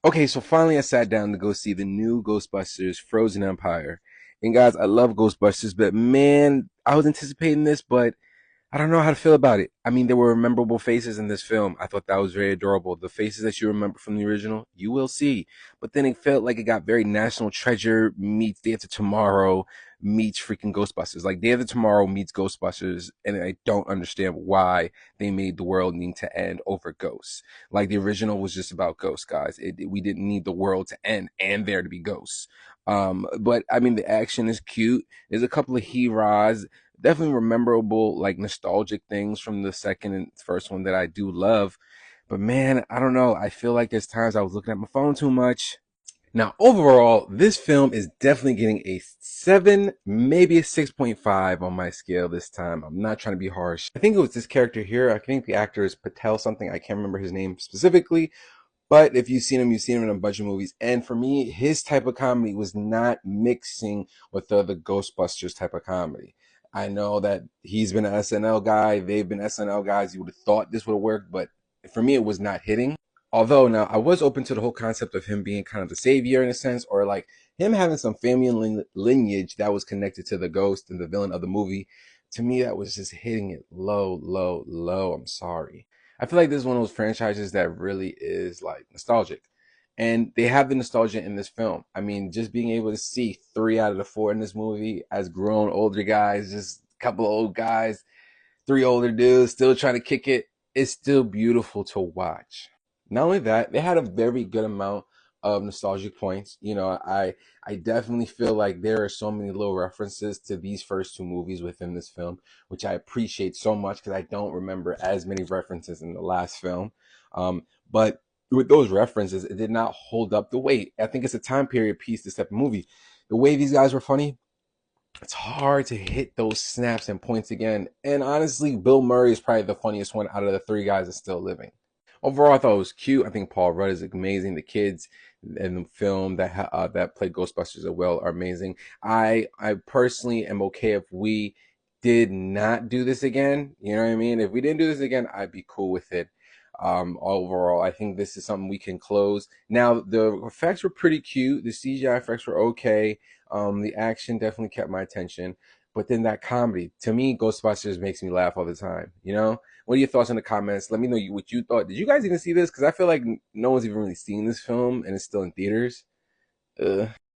Okay, so finally I sat down to go see the new Ghostbusters Frozen Empire. And guys, I love Ghostbusters, but man, I was anticipating this, but I don't know how to feel about it. I mean, there were memorable faces in this film. I thought that was very adorable. The faces that you remember from the original, you will see. But then it felt like it got very National Treasure meets Day After Tomorrow meets freaking Ghostbusters. Like Day After Tomorrow meets Ghostbusters, and I don't understand why they made the world need to end over ghosts. Like the original was just about ghosts, guys. We didn't need the world to end and there to be ghosts. But I mean, the action is cute. There's a couple of heroes, definitely memorable, like nostalgic things from the second and first one that I do love. But man, I don't know. I feel like there's times I was looking at my phone too much. Now, overall, this film is definitely getting a 7, maybe a 6.5 on my scale this time. I'm not trying to be harsh. I think it was this character here. I think the actor is Patel something. I can't remember his name specifically. But if you've seen him, you've seen him in a bunch of movies. And for me, his type of comedy was not mixing with the Ghostbusters type of comedy. I know that he's been an SNL guy. They've been SNL guys. You would have thought this would have worked, but for me, it was not hitting. Although now I was open to the whole concept of him being kind of the savior in a sense, or like him having some family lineage that was connected to the ghost and the villain of the movie. To me, that was just hitting it low, low, low. I'm sorry. I feel like this is one of those franchises that really is like nostalgic. And they have the nostalgia in this film. I mean, just being able to see 3 out of the 4 in this movie as grown older guys, just a couple of old guys, 3 older dudes still trying to kick it, it's still beautiful to watch. Not only that, they had a very good amount of nostalgic points. I definitely feel like there are so many little references to these first 2 movies within this film, which I appreciate so much because I don't remember as many references in the last film. But with those references, it did not hold up the weight. I think it's a time period piece, this type of movie. The way these guys were funny, it's hard to hit those snaps and points again. And honestly, Bill Murray is probably the funniest one out of the 3 guys that's still living. Overall, I thought it was cute. I think Paul Rudd is amazing. The kids in the film that played Ghostbusters as well are amazing. I personally am okay if we did not do this again. You know what I mean? If we didn't do this again, I'd be cool with it. Overall, I think this is something we can close. Now, the effects were pretty cute. The CGI effects were okay. The action definitely kept my attention. But then that comedy, to me, Ghostbusters makes me laugh all the time. You know? What are your thoughts in the comments? Let me know what you thought. Did you guys even see this? Because I feel like no one's even really seen this film and it's still in theaters.